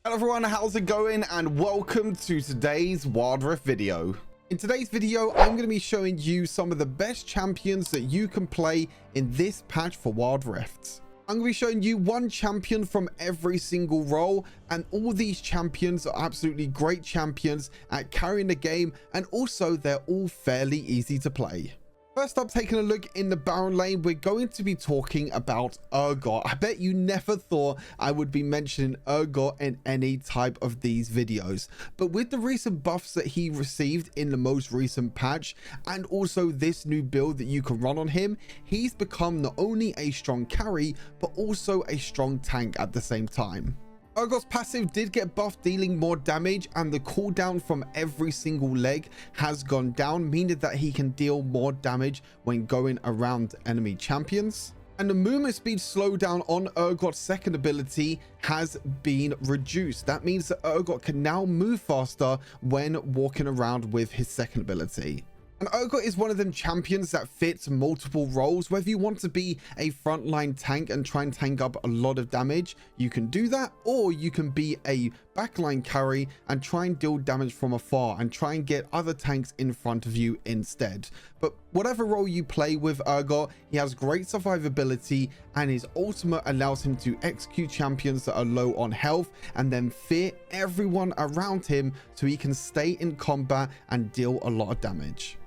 Hello everyone, how's it going? And welcome to today's Wild Rift video. In today's video, I'm going to be showing you some of the best champions that you can play in this patch for Wild Rift. I'm going to be showing you one champion from every single role, and all these champions are absolutely great champions at carrying the game, and also they're all fairly easy to play. First up, taking a look in the Baron lane, we're going to be talking about Urgot. I bet you never thought I would be mentioning Urgot in any type of these videos. But with the recent buffs that he received in the most recent patch, and also this new build that you can run on him, he's become not only a strong carry, but also a strong tank at the same time. Urgot's passive did get buffed, dealing more damage, and the cooldown from every single leg has gone down, meaning that he can deal more damage when going around enemy champions. And the movement speed slowdown on Urgot's second ability has been reduced. That means that Urgot can now move faster when walking around with his second ability. And Urgot is one of them champions that fits multiple roles. Whether you want to be a frontline tank and try and tank up a lot of damage, you can do that, or you can be a backline carry and try and deal damage from afar and try and get other tanks in front of you instead. But whatever role you play with Urgot, he has great survivability, and his ultimate allows him to execute champions that are low on health and then fear everyone around him so he can stay in combat and deal a lot of damage.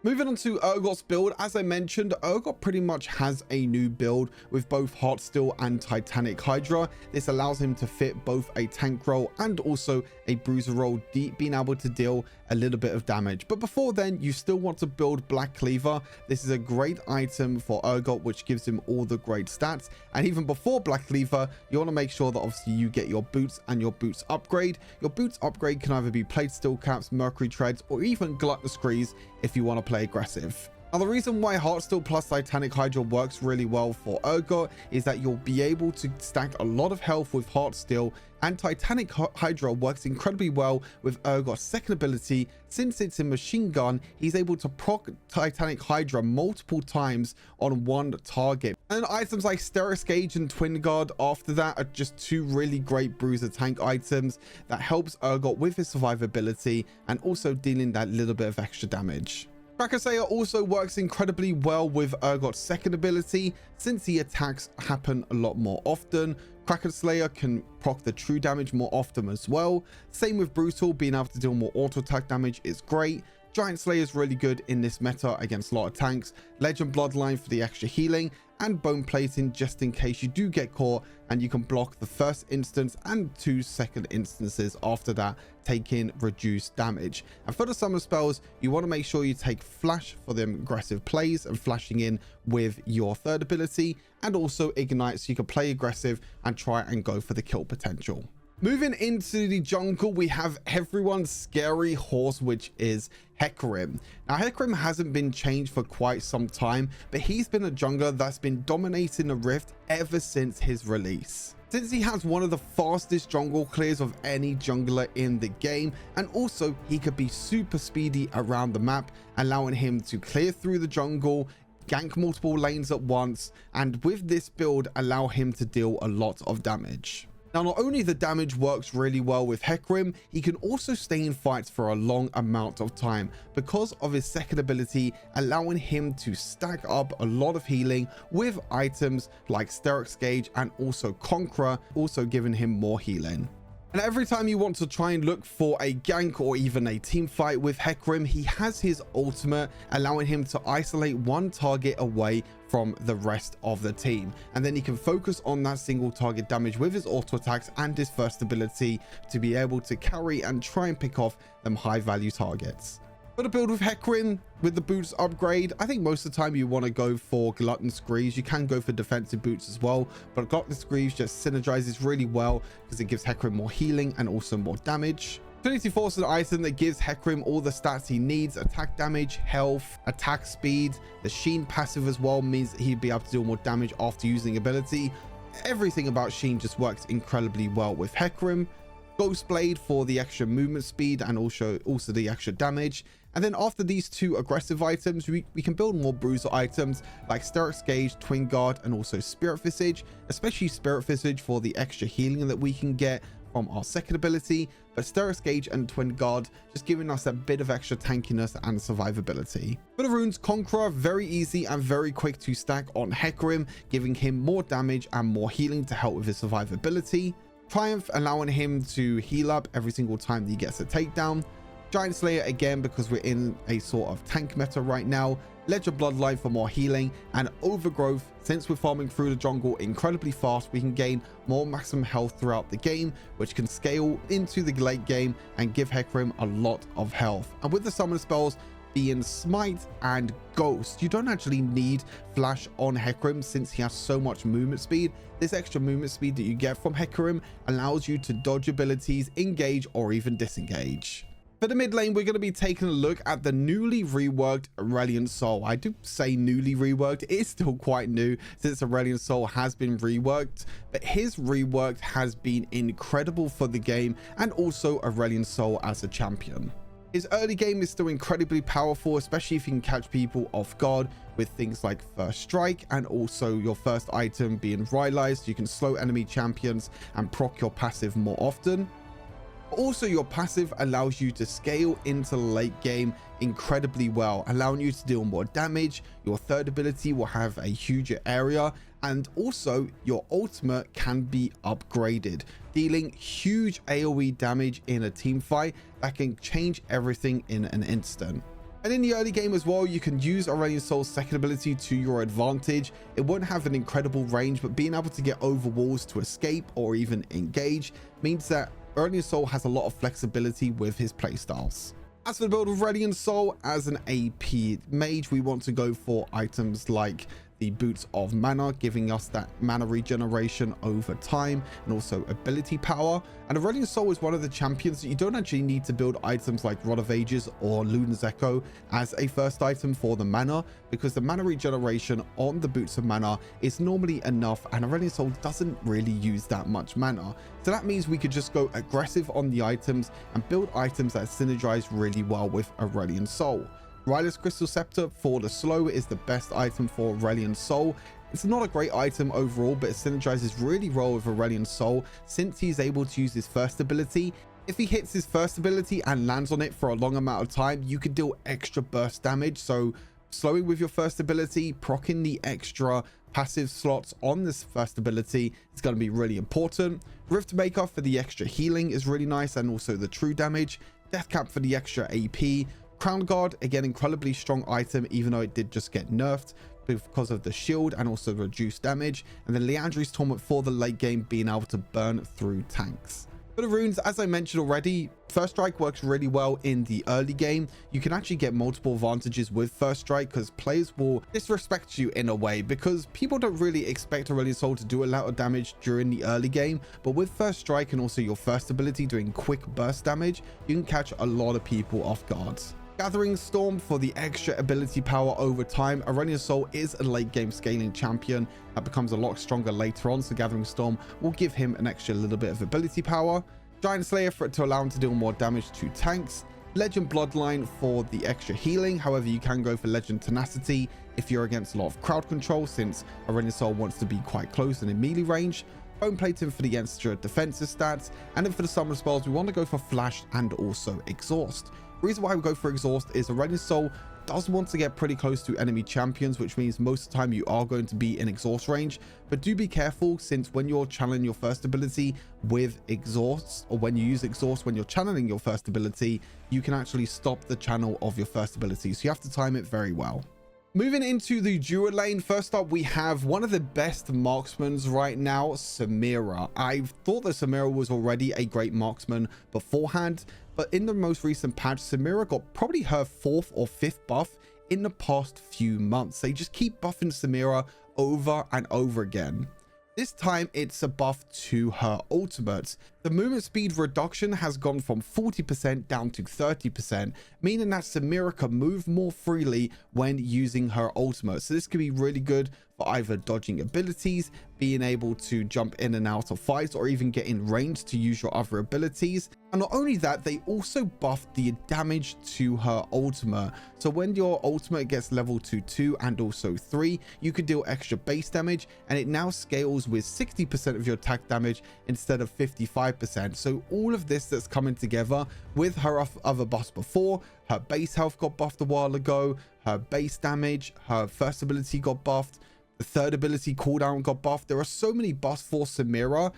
Moving on to Urgot's build, as I mentioned, Urgot pretty much has a new build with both Heartsteel and Titanic Hydra. This allows him to fit both a tank role and also a bruiser role, being able to deal a little bit of damage. But before then, you still want to build Black Cleaver. This is a great item for Urgot, which gives him all the great stats. And even before Black Cleaver, you want to make sure that obviously you get your boots and your boots upgrade. Your boots upgrade can either be plate steel caps, mercury treads, or even gluttonous screes if you want to play aggressive. Now, the reason why Heartsteel plus Titanic Hydra works really well for Urgot is that you'll be able to stack a lot of health with Heartsteel, and Titanic Hydra works incredibly well with Urgot's second ability. Since it's a machine gun, he's able to proc Titanic Hydra multiple times on one target. And items like Sterak's Gauge and Twin Guard after that are just two really great bruiser tank items that helps Urgot with his survivability and also dealing that little bit of extra damage. Cracker Slayer also works incredibly well with Urgot's second ability, since the attacks happen a lot more often. Cracker Slayer can proc the true damage more often as well. Same with Brutal, being able to deal more auto attack damage is great. Giant Slayer is really good in this meta against a lot of tanks. Legend Bloodline for the extra healing, and Bone Plating just in case you do get caught and you can block the first instance and 2 second instances after that, taking reduced damage. And for the summer spells, you want to make sure you take Flash for the aggressive plays and flashing in with your third ability, and also Ignite so you can play aggressive and try and go for the kill potential. Moving into the jungle, we have everyone's scary horse, which is Hecarim. Now, Hecarim hasn't been changed for quite some time, but he's been a jungler that's been dominating the Rift ever since his release. Since he has one of the fastest jungle clears of any jungler in the game, and also he could be super speedy around the map, allowing him to clear through the jungle, gank multiple lanes at once, and with this build allow him to deal a lot of damage. Now, not only the damage works really well with Hecarim, he can also stay in fights for a long amount of time because of his second ability, allowing him to stack up a lot of healing with items like Sterak's Gauge and also Conqueror, also giving him more healing. And every time you want to try and look for a gank or even a team fight with Hecarim, he has his ultimate, allowing him to isolate one target away from the rest of the team. And then he can focus on that single target damage with his auto attacks and his first ability to be able to carry and try and pick off them high value targets. For the build with Hecarim, with the boots upgrade, I think most of the time you want to go for Gluttonous Greaves. You can go for defensive boots as well, but Gluttonous Greaves just synergizes really well because it gives Hecarim more healing and also more damage. Trinity Force is an item that gives Hecarim all the stats he needs: attack damage, health, attack speed. The Sheen passive as well means that he'd be able to deal more damage after using ability. Everything about Sheen just works incredibly well with Hecarim. Ghost Blade for the extra movement speed and also the extra damage. And then after these two aggressive items, we can build more bruiser items like Sterak's Gauge, Twin Guard, and also Spirit Visage, especially Spirit Visage for the extra healing that we can get from our second ability, but Steris Gauge and Twin Guard just giving us a bit of extra tankiness and survivability. For the runes, Conqueror, very easy and very quick to stack on Hecarim, giving him more damage and more healing to help with his survivability. Triumph, allowing him to heal up every single time that he gets a takedown. Giant Slayer, again, because we're in a sort of tank meta right now. Ledger Bloodline for more healing, and Overgrowth, since we're farming through the jungle incredibly fast, we can gain more maximum health throughout the game, which can scale into the late game and give Hecarim a lot of health. And with the summon spells being Smite and Ghost, you don't actually need Flash on Hecarim since he has so much movement speed. This extra movement speed that you get from Hecarim allows you to dodge abilities, engage, or even disengage. For the mid lane, we're going to be taking a look at the newly reworked Aurelion Sol. I do say newly reworked. It is still quite new since Aurelion Sol has been reworked, but his rework has been incredible for the game and also Aurelion Sol as a champion. His early game is still incredibly powerful, especially if you can catch people off guard with things like First Strike, and also your first item being Rylai's. You can slow enemy champions and proc your passive more often. Also, your passive allows you to scale into the late game incredibly well, allowing you to deal more damage. Your third ability will have a huger area, and also your ultimate can be upgraded, dealing huge AoE damage in a team fight that can change everything in an instant. And in the early game as well, you can use Aurelion Sol's second ability to your advantage. It won't have an incredible range, but being able to get over walls to escape or even engage means that Aurelion Sol has a lot of flexibility with his playstyles. As for the build of Aurelion Sol, as an AP mage, we want to go for items like the Boots of Mana, giving us that mana regeneration over time and also ability power. And Aurelion Sol is one of the champions that you don't actually need to build items like Rod of Ages or Luna's Echo as a first item for the mana, because the mana regeneration on the Boots of Mana is normally enough, and Aurelion Sol doesn't really use that much mana. So that means we could just go aggressive on the items and build items that synergize really well with Aurelion Sol. Rylai's Crystal Scepter for the slow is the best item for Aurelion Sol. It's not a great item overall, but it synergizes really well with Aurelion Sol since he's able to use his first ability. If he hits his first ability and lands on it for a long amount of time, you can deal extra burst damage. So slowing with your first ability, proccing the extra passive slots on this first ability is going to be really important. Rift Maker for the extra healing is really nice, and also the true damage. Deathcap for the extra AP. Crown Guard, again, incredibly strong item, even though it did just get nerfed because of the shield and also reduced damage. And then Liandry's Torment for the late game, being able to burn through tanks. For the runes, as I mentioned already, First Strike works really well in the early game. You can actually get multiple advantages with First Strike because players will disrespect you in a way, because people don't really expect Aurelion Sol to do a lot of damage during the early game. But with First Strike and also your first ability doing quick burst damage, you can catch a lot of people off guard. Gathering Storm for the extra ability power over time. Aurelion Sol is a late game scaling champion that becomes a lot stronger later on, so Gathering Storm will give him an extra little bit of ability power. Giant Slayer for it to allow him to deal more damage to tanks. Legend Bloodline for the extra healing. However, you can go for Legend Tenacity if you're against a lot of crowd control, since Aurelion Sol wants to be quite close and in melee range. Bone Plating for the extra defensive stats. And then for the summon spells, we want to go for Flash and also Exhaust. The reason why we go for Exhaust is Aurelion Sol does want to get pretty close to enemy champions, which means most of the time you are going to be in exhaust range. But do be careful, since when you're channeling your first ability with exhausts, or when you use exhaust when you're channeling your first ability, you can actually stop the channel of your first ability. So you have to time it very well. Moving into the duo lane, first up we have one of the best marksmen right now, Samira. I thought that Samira was already a great marksman beforehand, but in the most recent patch, Samira got probably her 4th or 5th buff in the past few months. They just keep buffing Samira over and over again. This time it's a buff to her ultimates. The movement speed reduction has gone from 40% down to 30%, meaning that Samira can move more freely when using her ultimate. So this could be really good for either dodging abilities, being able to jump in and out of fights or even get in range to use your other abilities. And not only that, they also buffed the damage to her ultimate. So when your ultimate gets level to 2 and also 3, you can deal extra base damage, and it now scales with 60% of your attack damage instead of 55%. So all of this that's coming together with her other buffs before, her base health got buffed a while ago, her base damage, her first ability got buffed, the third ability cooldown got buffed. There are so many buffs for Samira.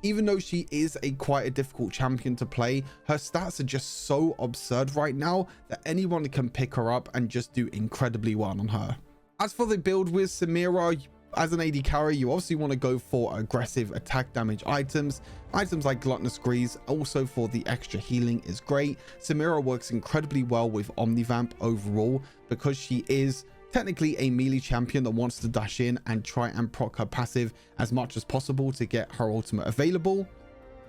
Even though she is quite a difficult champion to play, her stats are just so absurd right now that anyone can pick her up and just do incredibly well on her. As for the build with Samira, as an AD carry, you obviously want to go for aggressive attack damage items. Items like Gluttonous Grease, also for the extra healing, is great. Samira works incredibly well with Omnivamp overall because she is technically a melee champion that wants to dash in and try and proc her passive as much as possible to get her ultimate available.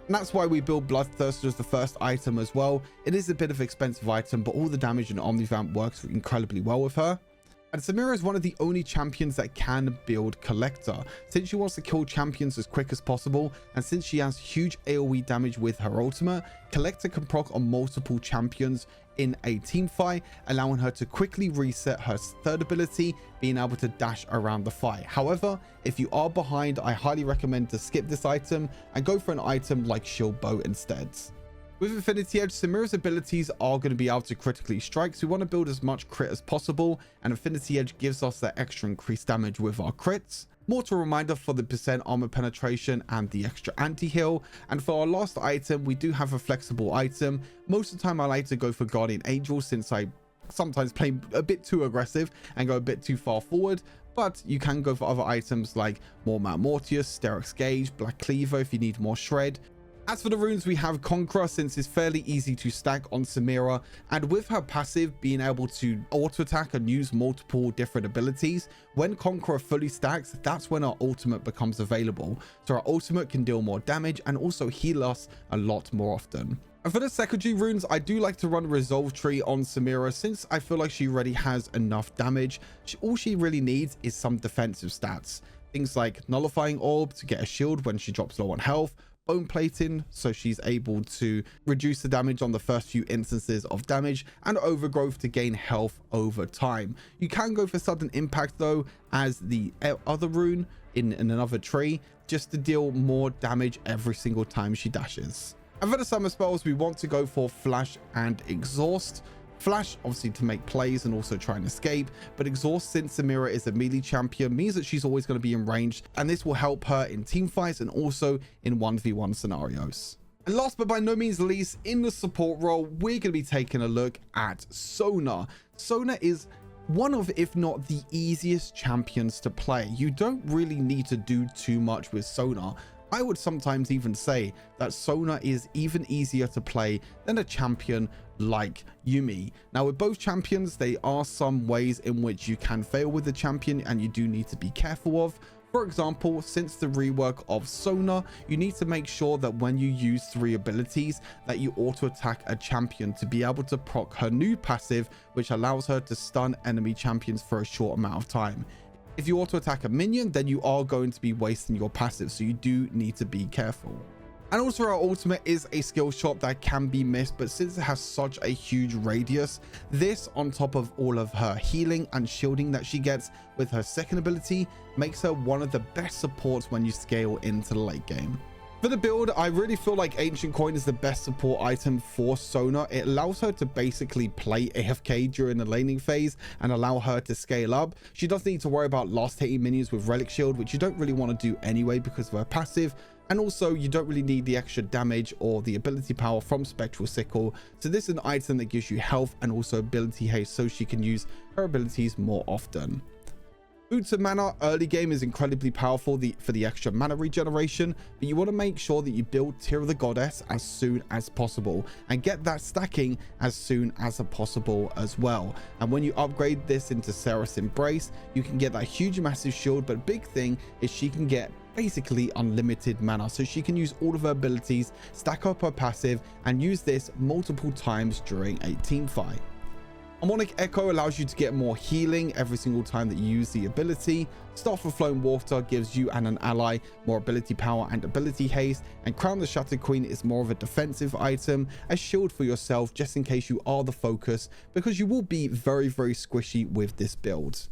And that's why we build Bloodthirster as the first item as well. It is a bit of an expensive item, but all the damage in Omnivamp works incredibly well with her. And Samira is one of the only champions that can build Collector, since she wants to kill champions as quick as possible, and since she has huge AoE damage with her ultimate, Collector can proc on multiple champions in a team fight, allowing her to quickly reset her third ability, being able to dash around the fight. However, if you are behind, I highly recommend to skip this item and go for an item like Shield Bow instead. With Infinity Edge, Samira's abilities are going to be able to critically strike, so we want to build as much crit as possible, and Infinity Edge gives us that extra increased damage with our crits. Mortal Reminder for the percent armor penetration and the extra anti-heal. And for our last item, we do have a flexible item. Most of the time I like to go for Guardian Angel, since I sometimes play a bit too aggressive and go a bit too far forward. But you can go for other items like Mormont Mortius, Sterak's Gauge, Black Cleaver if you need more shred. As for the runes, we have Conqueror, since it's fairly easy to stack on Samira, and with her passive being able to auto attack and use multiple different abilities, when Conqueror fully stacks, that's when our ultimate becomes available. So our ultimate can deal more damage and also heal us a lot more often. And for the secondary runes, I do like to run Resolve Tree on Samira, since I feel like she already has enough damage. All she really needs is some defensive stats. Things like Nullifying Orb to get a shield when she drops low on health, Bone Plating so she's able to reduce the damage on the first few instances of damage, and Overgrowth to gain health over time. You can go for Sudden Impact though as the other rune in another tree, just to deal more damage every single time she dashes. And for the summer spells, we want to go for Flash and Exhaust. Flash, obviously, to make plays and also try and escape, but Exhaust, since Samira is a melee champion, means that she's always going to be in range, and this will help her in team fights and also in 1v1 scenarios. And last but by no means least, in the support role, we're going to be taking a look at Sona. Sona is one of, if not the easiest champions to play. You don't really need to do too much with Sona. I would sometimes even say that Sona is even easier to play than a champion like Yuumi. Now, with both champions, there are some ways in which you can fail with the champion and you do need to be careful of. For example, since the rework of Sona, you need to make sure that when you use 3 abilities that you auto attack a champion to be able to proc her new passive, which allows her to stun enemy champions for a short amount of time. If you auto attack a minion, then you are going to be wasting your passive, so you do need to be careful. And also, our ultimate is a skill shot that can be missed, but since it has such a huge radius, this on top of all of her healing and shielding that she gets with her second ability makes her one of the best supports when you scale into the late game. For the build, I really feel like Ancient Coin is the best support item for Sona. It allows her to basically play AFK during the laning phase and allow her to scale up. She doesn't need to worry about last hitting minions with Relic Shield, which you don't really want to do anyway because of her passive. And also, you don't really need the extra damage or the ability power from Spectral Sickle. So this is an item that gives you health and also ability haste, so she can use her abilities more often. Boots of Mana early game is incredibly powerful for the extra mana regeneration, but you want to make sure that you build Tear of the Goddess as soon as possible and get that stacking as soon as possible as well. And when you upgrade this into Sereth's Embrace, you can get that huge massive shield, but big thing is she can get basically unlimited mana, so she can use all of her abilities, stack up her passive, and use this multiple times during a team fight. Harmonic Echo allows you to get more healing every single time that you use the ability. Staff of Flowing Water gives you and an ally more ability power and ability haste. And Crown of the Shattered Queen is more of a defensive item, a shield for yourself just in case you are the focus, because you will be very, very squishy with this build.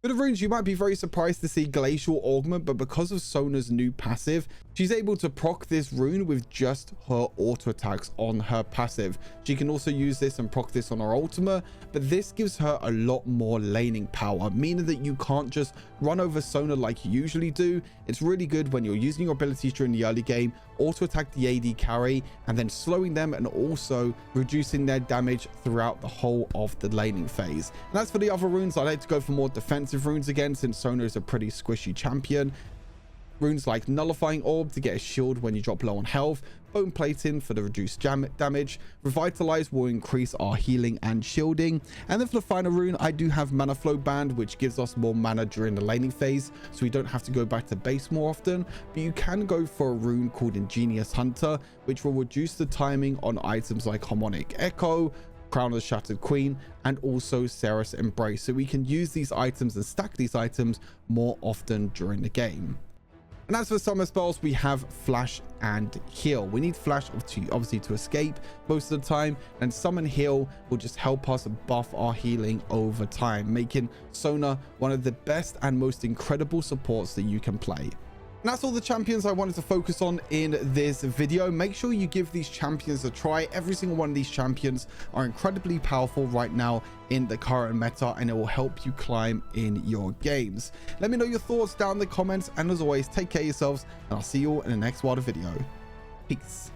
For the runes, you might be very surprised to see Glacial Augment, but because of Sona's new passive, she's able to proc this rune with just her auto attacks on her passive. She can also use this and proc this on her ultimate, but this gives her a lot more laning power, meaning that you can't just run over Sona like you usually do. It's really good when you're using your abilities during the early game, auto attack the AD carry, and then slowing them and also reducing their damage throughout the whole of the laning phase. And as for the other runes, I like to go for more defensive runes again, since Sona is a pretty squishy champion. Runes like Nullifying Orb to get a shield when you drop low on health, Bone Plating for the reduced damage, Revitalize will increase our healing and shielding, and then for the final rune, I do have Mana Flow Band, which gives us more mana during the laning phase, so we don't have to go back to base more often. But you can go for a rune called Ingenious Hunter, which will reduce the timing on items like Harmonic Echo, Crown of the Shattered Queen, and also Seraph Embrace, so we can use these items and stack these items more often during the game. And as for summer spells, we have Flash and Heal. We need Flash obviously to escape most of the time, and Summon Heal will just help us buff our healing over time, making Sona one of the best and most incredible supports that you can play. And that's all the champions I wanted to focus on in this video. Make sure you give these champions a try. Every single one of these champions are incredibly powerful right now in the current meta, and it will help you climb in your games. Let me know your thoughts down in the comments, and as always, take care of yourselves, and I'll see you all in the next Wilder video. Peace.